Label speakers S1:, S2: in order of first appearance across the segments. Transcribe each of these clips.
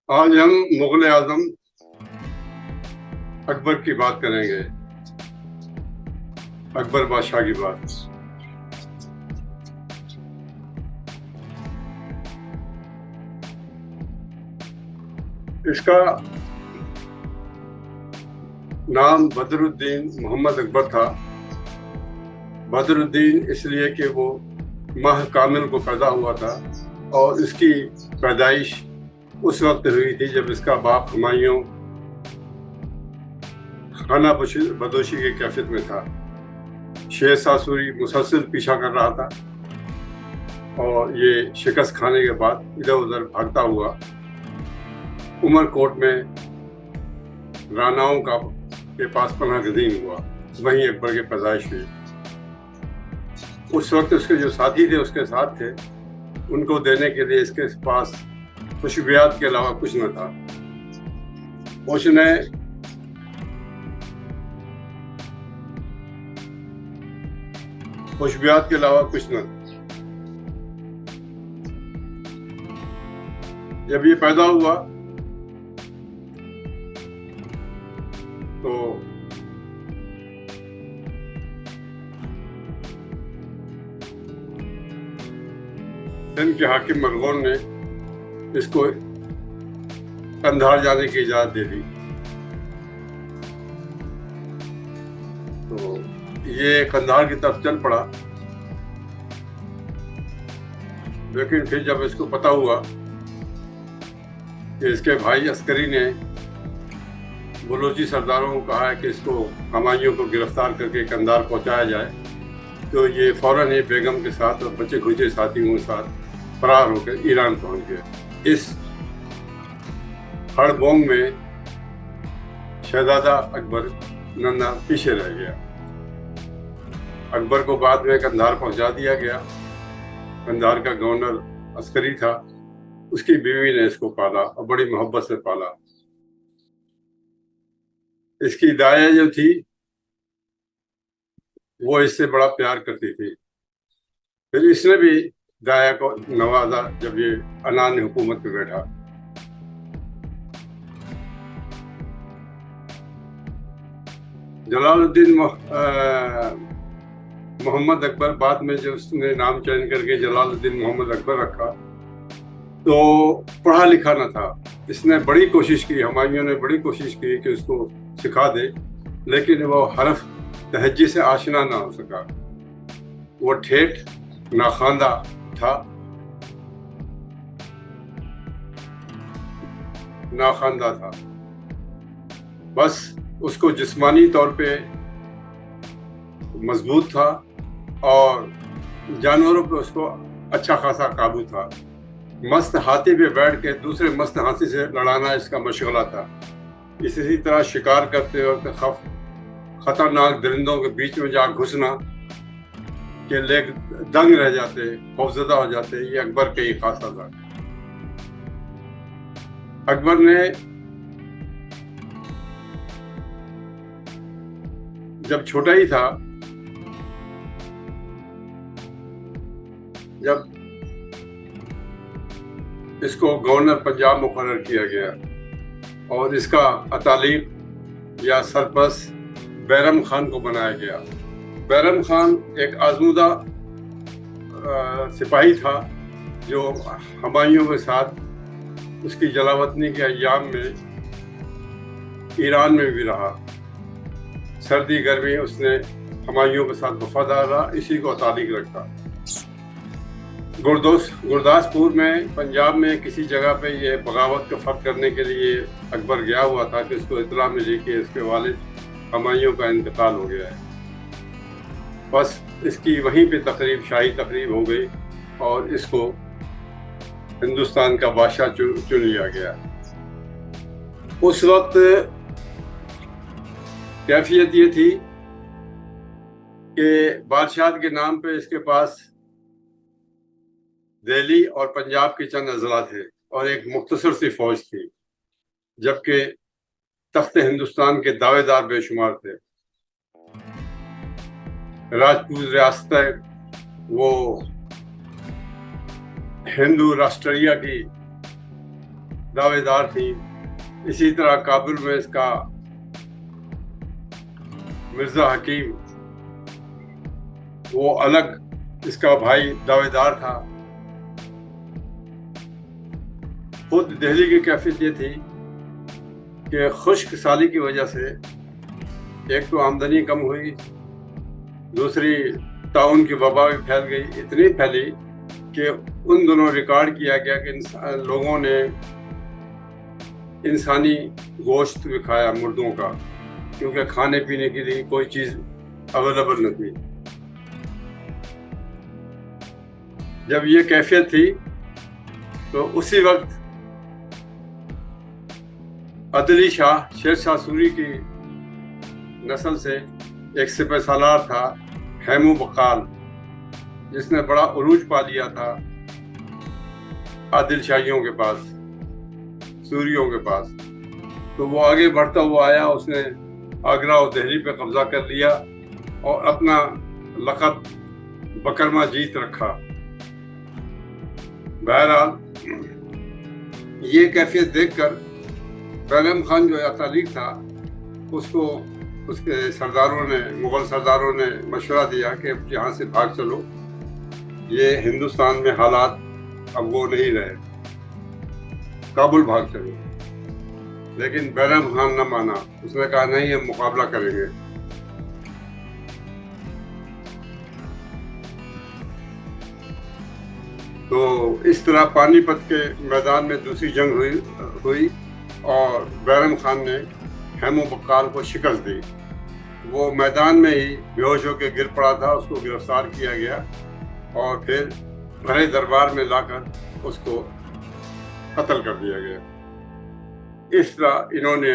S1: آج ہم مغل اعظم اکبر کی بات کریں گے، اکبر بادشاہ کی بات۔ اس کا نام بدر الدین محمد اکبر تھا۔ بدر الدین اس لیے کہ وہ ماہ کامل کو پیدا ہوا تھا، اور اس کی پیدائش اس وقت ہوئی تھی جب اس کا باپ ہمایوں خانہ بدوشی کی کیفیت میں تھا۔ شیر ساسوری مسلسل پیچھا کر رہا تھا، اور یہ شکست کھانے کے بعد ادھر ادھر بھاگتا ہوا عمر کوٹ میں راناؤں کے پاس پناہ گزین ہوا۔ وہیں اکبر کی پیدائش ہوئی۔ اس وقت اس کے جو ساتھی تھے اس کے ساتھ تھے، ان کو دینے کے لیے اس کے پاس خوشبویات کے علاوہ کچھ نہ تھا۔ اس نے خوشبویات کے علاوہ کچھ نہ تھا۔ جب یہ پیدا ہوا تو سندھ کے حاکم مرغون نے اس کو قندھار جانے کی اجازت دے دی۔ تو یہ قندھار کی طرف چل پڑا، لیکن پھر جب اس کو پتا ہوا کہ اس کے بھائی عسکری نے بلوچی سرداروں کو کہا ہے کہ اس کو ہمایوں کو گرفتار کر کے قندھار پہنچایا جائے، تو یہ فوراً ہی بیگم کے ساتھ اور بچے کھچے ساتھیوں کے ساتھ فرار ہو کر ایران پہنچ گئے۔ اس ہڑ بونگ میں شہزادہ اکبر ننھا پیچھے رہ گیا۔ اکبر کو بعد میں قندھار پہنچا دیا گیا۔ قندھار کا گورنر عسکری تھا، اس کی بیوی نے اس کو پالا اور بڑی محبت سے پالا۔ اس کی دائیا جو تھی وہ اس سے بڑا پیار کرتی تھی۔ پھر اس نے بھی دایا کو نوازا جب یہ انان حکومت پہ بیٹھا۔ جلال الدین محمد اکبر، بعد میں جو اس نے نام چینج کر کے جلال الدین محمد اکبر رکھا، تو پڑھا لکھا نہ تھا۔ اس نے بڑی کوشش کی، ہمایوں نے بڑی کوشش کی کہ اس کو سکھا دے، لیکن وہ حرف لہجے سے آشنا نہ ہو سکا۔ وہ ٹھیٹھ ناخواندہ تھا، بس اس کو جسمانی طور پہ مضبوط تھا، اور جانوروں پہ اس کو اچھا خاصا قابو تھا۔ مست ہاتھی پہ بیٹھ کے دوسرے مست ہاتھی سے لڑانا اس کا مشغلہ تھا۔ اسی طرح شکار کرتے وقت خطرناک درندوں کے بیچ میں جا گھسنا کہ لوگ دنگ رہ جاتے، خوفزدہ ہو جاتے، یہ اکبر کا ہی خاصہ تھا۔ اکبر نے جب چھوٹا ہی تھا، جب اس کو گورنر پنجاب مقرر کیا گیا اور اس کا اتالیق یا سرپرست بیرم خان کو بنایا گیا۔ بیرم خان ایک آزمودہ سپاہی تھا جو ہمایوں کے ساتھ اس کی جلاوطنی کے ایام میں ایران میں بھی رہا۔ سردی گرمی اس نے ہمایوں کے ساتھ وفادار رہا، اسی کو اتالیق رکھا۔ گرداسپور میں پنجاب میں کسی جگہ پہ یہ بغاوت کا فرق کرنے کے لیے اکبر گیا ہوا تھا کہ اس کو اطلاع ملی کہ اس کے والد ہمایوں کا انتقال ہو گیا ہے۔ بس اس کی وہیں پہ شاہی تقریب ہو گئی، اور اس کو ہندوستان کا بادشاہ چن لیا گیا۔ اس وقت کیفیت یہ تھی کہ بادشاہت کے نام پہ اس کے پاس دہلی اور پنجاب کے چند اضلاع تھے اور ایک مختصر سی فوج تھی، جبکہ تخت ہندوستان کے دعوے دار بے شمار تھے۔ راجپوت ریاستیں وہ ہندو راشٹریہ کی دعوے دار تھیں. اسی طرح کابل میں اس کا مرزا حکیم وہ الگ اس کا بھائی دعوے دار تھا. خود دہلی کی کیفیت یہ تھی کہ خشک سالی کی وجہ سے ایک تو آمدنی کم ہوئی, دوسری طاعون کی وبا بھی پھیل گئی. اتنی پھیلی کہ ان دنوں ریکارڈ کیا گیا کہ لوگوں نے انسانی گوشت بھی کھایا مردوں کا, کیونکہ کھانے پینے کے لیے کوئی چیز اویلیبل نہ تھی. جب یہ کیفیت تھی تو اسی وقت عدلی شاہ شیر شاہ سوری کی نسل سے ایک سپہ سالار تھا ہیمو بقال, جس نے بڑا عروج پا لیا تھا عادل شاہیوں کے پاس, سوریوں کے پاس. تو وہ آگے بڑھتا ہوا آیا, اس نے آگرہ اور دہلی پہ قبضہ کر لیا اور اپنا لقب بکرما جیت رکھا. بہرحال یہ کیفیت دیکھ کر بیگم خان جو اتالیق تھا, اس کو اس کے سرداروں نے, مغل سرداروں نے مشورہ دیا کہ یہاں سے بھاگ چلو, یہ ہندوستان میں حالات اب وہ نہیں رہے, کابل بھاگ چلو. لیکن بیگم خان نہ مانا, اس نے کہا نہیں ہم مقابلہ کریں گے. تو اس طرح پانی پت کے میدان میں دوسری جنگ ہوئی اور بیگم خان نے ہیمو بقال کو شکست دی. وہ میدان میں ہی بے ہوش ہو کے گر پڑا تھا, اس کو گرفتار کیا گیا اور پھر بڑے دربار میں لا کر اس کو قتل کر دیا گیا. اس طرح انہوں نے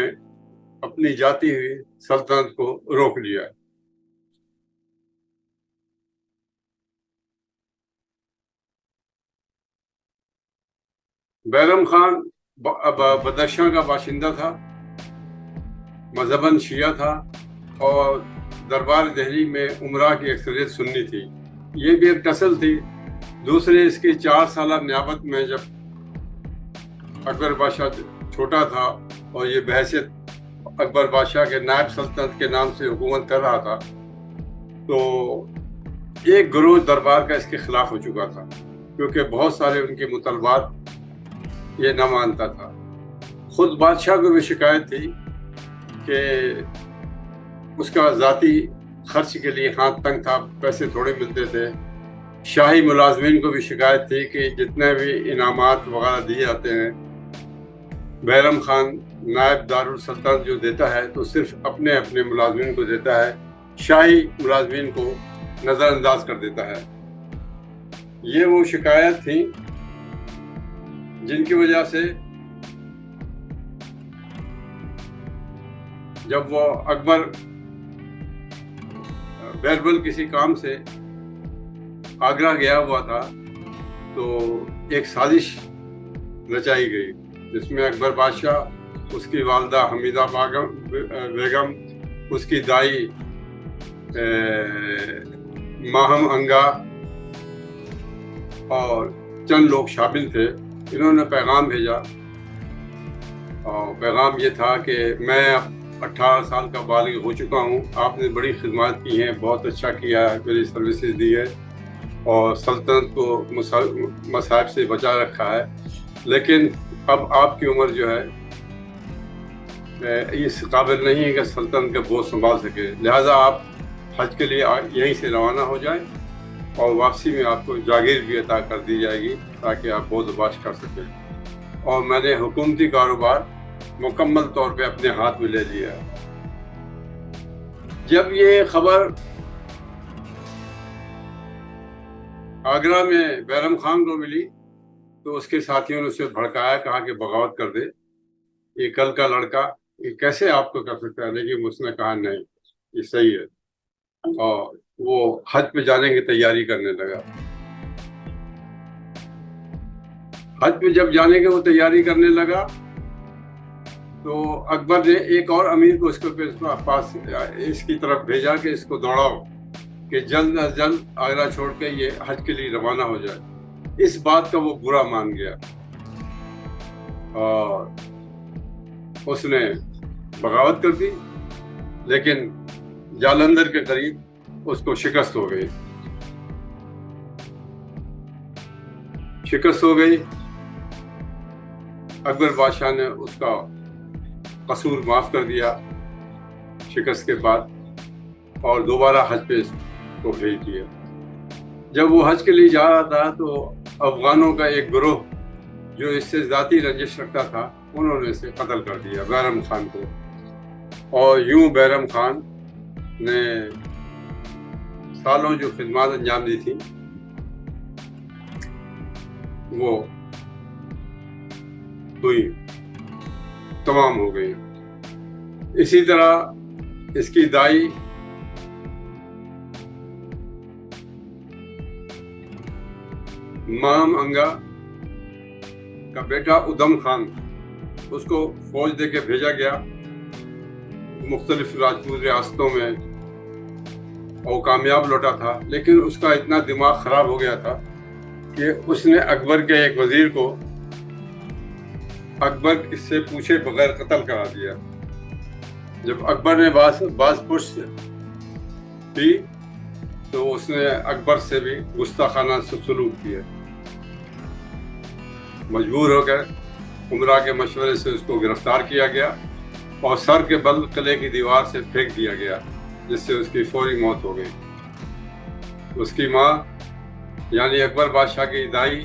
S1: اپنی جاتی ہوئی سلطنت کو روک لیا. بیگم خان بدخشاں کا باشندہ تھا, مذہباً شیعہ تھا اور دربار دہلی میں امراء کی اکثریت سنی تھی. یہ بھی ایک نسل تھی. دوسرے اس کی 4 سالہ نیابت میں جب اکبر بادشاہ چھوٹا تھا اور یہ بحیثیت اکبر بادشاہ کے نائب سلطنت کے نام سے حکومت کر رہا تھا, تو ایک گروہ دربار کا اس کے خلاف ہو چکا تھا, کیونکہ بہت سارے ان کے مطالبات یہ نہ مانتا تھا. خود بادشاہ کو بھی شکایت تھی کہ اس کا ذاتی خرچ کے لیے ہاتھ تنگ تھا, پیسے تھوڑے ملتے تھے. شاہی ملازمین کو بھی شکایت تھی کہ جتنے بھی انعامات وغیرہ دیے جاتے ہیں, بیگم خان نائب دارالسلطنت جو دیتا ہے تو صرف اپنے ملازمین کو دیتا ہے, شاہی ملازمین کو نظر انداز کر دیتا ہے. یہ وہ شکایت تھیں جن کی وجہ سے جب وہ اکبر بیربل کسی کام سے آگرہ گیا ہوا تھا تو ایک سازش رچائی گئی, جس میں اکبر بادشاہ, اس کی والدہ حمیدہ بیگم, اس کی دائی ماہم انگا اور چند لوگ شامل تھے. انہوں نے پیغام بھیجا اور پیغام یہ تھا کہ میں 18 سال کا بالغ ہو چکا ہوں, آپ نے بڑی خدمات کی ہیں, بہت اچھا کیا ہے, میری سروسز دی ہے اور سلطنت کو مصائب سے بچا رکھا ہے, لیکن اب آپ کی عمر جو ہے اس قابل نہیں ہے کہ سلطنت کا بوجھ سنبھال سکے, لہذا آپ حج کے لیے یہیں سے روانہ ہو جائیں اور واپسی میں آپ کو جاگیر بھی عطا کر دی جائے گی تاکہ آپ بوجھ باش کر سکیں. اور میں نے حکومتی کاروبار مکمل طور پہ اپنے ہاتھ میں لے لیا. جب یہ خبر آگرہ میں بیگم خان کو ملی تو اس کے ساتھیوں نے اسے بھڑکایا, کہا کہ بغاوت کر دے, یہ کل کا لڑکا یہ کیسے آپ کو کر سکتا ہے. لیکن اس نے کہا نہیں, یہ صحیح ہے, اور وہ حج پہ جانے کی تیاری کرنے لگا. حج پہ جب جانے کی وہ تیاری کرنے لگا تو اکبر نے ایک اور امیر کو اس کے پاس اس کی طرف بھیجا کہ اس کو دوڑاؤ کہ جلد از جلد آگرہ چھوڑ کے یہ حج کے لیے روانہ ہو جائے. اس بات کا وہ برا مان گیا. اور اس نے بغاوت کر دی، لیکن جالندھر کے قریب اس کو شکست ہو گئی۔ اکبر بادشاہ نے اس کا قصور معاف کر دیا شکست کے بعد، اور دوبارہ حج پہ اس کو بھیج دیا۔ جب وہ حج کے لیے جا رہا تھا تو افغانوں کا ایک گروہ جو اس سے ذاتی رنجش رکھتا تھا، انہوں نے اسے قتل کر دیا، بیرم خان کو۔ اور یوں بیرم خان نے سالوں جو خدمات انجام دی تھی وہ تمام ہو گئی۔ اسی طرح اس کی دائی مام انگا کا بیٹا ادم خان، اس کو فوج دے کے بھیجا گیا مختلف راجپوت ریاستوں میں، اور کامیاب لوٹا تھا، لیکن اس کا اتنا دماغ خراب ہو گیا تھا کہ اس نے اکبر کے ایک وزیر کو اکبر سے پوچھے بغیر قتل کرا دیا۔ جب اکبر نے باز پرس کی تو اس نے اکبر سے بھی گستاخانہ سلوک کیا۔ مجبور ہو کر عمرا کے مشورے سے اس کو گرفتار کیا گیا اور سر کے بل قلعے کی دیوار سے پھینک دیا گیا، جس سے اس کی فوری موت ہو گئی۔ اس کی ماں یعنی اکبر بادشاہ کی دائی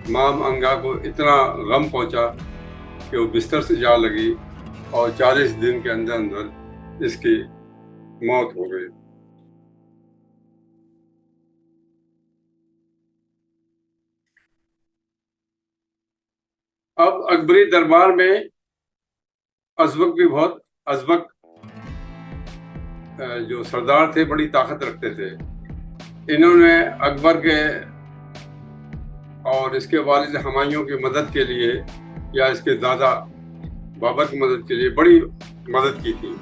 S1: مام انگا کو اتنا غم پہنچا کہ وہ بستر سے جا لگی اور 40 دن کے اندر اندر اس کی موت ہو گئی۔ اب اکبری دربار میں ازبک جو سردار تھے بڑی طاقت رکھتے تھے۔ انہوں نے اکبر کے اور اس کے والد ہمایوں کی مدد کے لیے یا اس کے دادا بابر کی مدد کے لیے بڑی مدد کی تھی،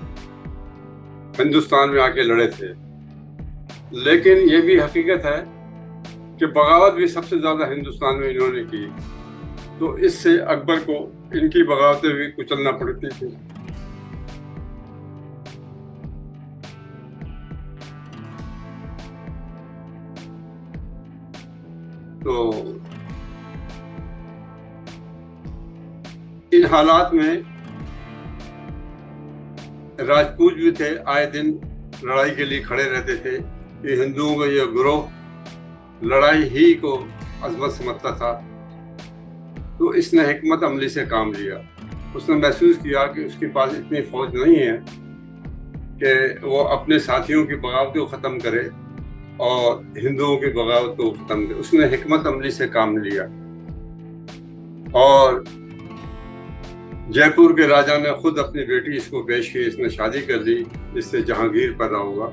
S1: ہندوستان میں آ کے لڑے تھے۔ لیکن یہ بھی حقیقت ہے کہ بغاوت بھی سب سے زیادہ ہندوستان میں انہوں نے کی، تو اس سے اکبر کو ان کی بغاوتیں بھی کچلنا پڑتی تھی۔ تو ان حالات میں راجپوت بھی تھے، آئے دن لڑائی کے لیے کھڑے رہتے تھے کہ ہندوؤں کا یہ گروہ لڑائی ہی کو عظمت سمجھتا تھا۔ تو اس نے حکمت عملی سے کام لیا۔ اس نے محسوس کیا کہ اس کے پاس اتنی فوج نہیں ہے کہ وہ اپنے ساتھیوں کی بغاوت کو ختم کرے اور ہندوؤں کی بغاوت کو ختم کرے۔ اس نے حکمت عملی سے کام لیا، اور جے پور کے راجا نے خود اپنی بیٹی اس کو پیش کی، اس نے شادی کر لی، جس سے جہانگیر پیدا ہوا۔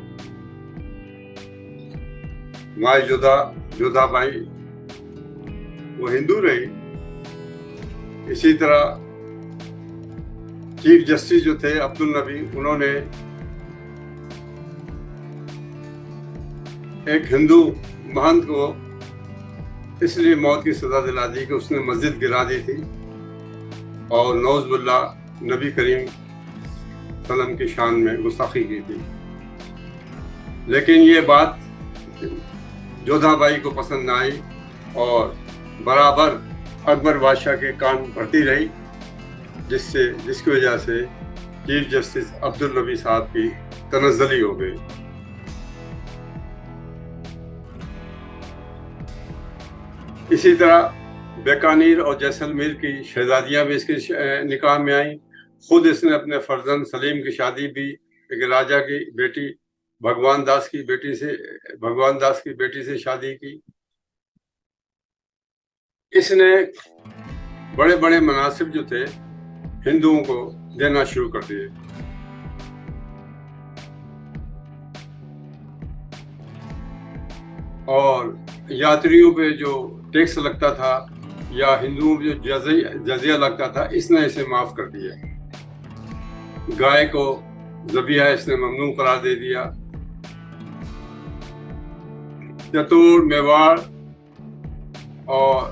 S1: مائی جودھا بائی وہ ہندو رہی۔ اسی طرح چیف جسٹس جو تھے عبدالنبی، انہوں نے ایک ہندو مہنت کو اس لیے موت کی سزا دلا دی کہ اس نے مسجد گرا دی تھی اور نعوذ باللہ نبی کریم صلی اللہ علیہ وسلم کی شان میں گستاخی کی تھی۔ لیکن یہ بات جودھا بائی کو پسند نہ آئی اور برابر اکبر بادشاہ کے کان بھرتی رہی، جس کی وجہ سے چیف جسٹس عبدالنبی صاحب کی تنزلی ہو گئی۔ اسی طرح بیکانیر اور جیسلمیر کی شہزادیاں بھی اس کے نکاح میں آئیں۔ خود اس نے اپنے فرزند سلیم کی شادی بھی ایک راجا کی بیٹی بھگوان داس کی بیٹی سے شادی کی۔ اس نے بڑے بڑے مناصب جو تھے ہندوؤں کو دینا شروع کر دیے۔ اور یاتریوں پہ جو ٹیکس لگتا تھا یا ہندوؤں پہ جو جزیہ لگتا تھا، اس نے اسے معاف کر دیا۔ گائے کو ذبیحہ اس نے ممنوع قرار دے دیا۔ چتور، میواڑ اور